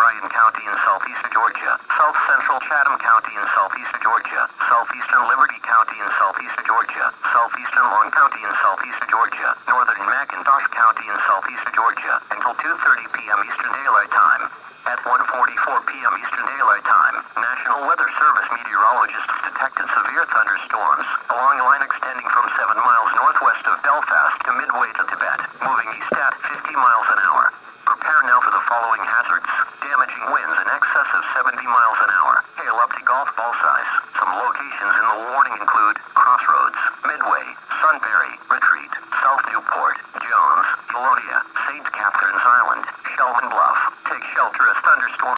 Bryan County in southeast Georgia, south central Chatham County in southeast Georgia, southeastern Liberty County in southeast Georgia, southeastern Long County in southeast Georgia, northern McIntosh County in southeast Georgia, until 2:30 p.m. Eastern Daylight Time. At 1:44 p.m. Eastern Daylight Time, National Weather Service meteorologists detected severe thunderstorms along a line extending from 7 miles northwest of Belfast to midway to Tibet, moving east at 50 miles an hour. Prepare now for the following hazards: damaging winds in excess of 70 miles an hour, hail up to golf ball size. Some locations in the warning include Crossroads, Midway, Sunbury, Retreat, South Newport, Jones, Valonia, St. Catherine's Island, Shelman Bluff. Take shelter as thunderstorms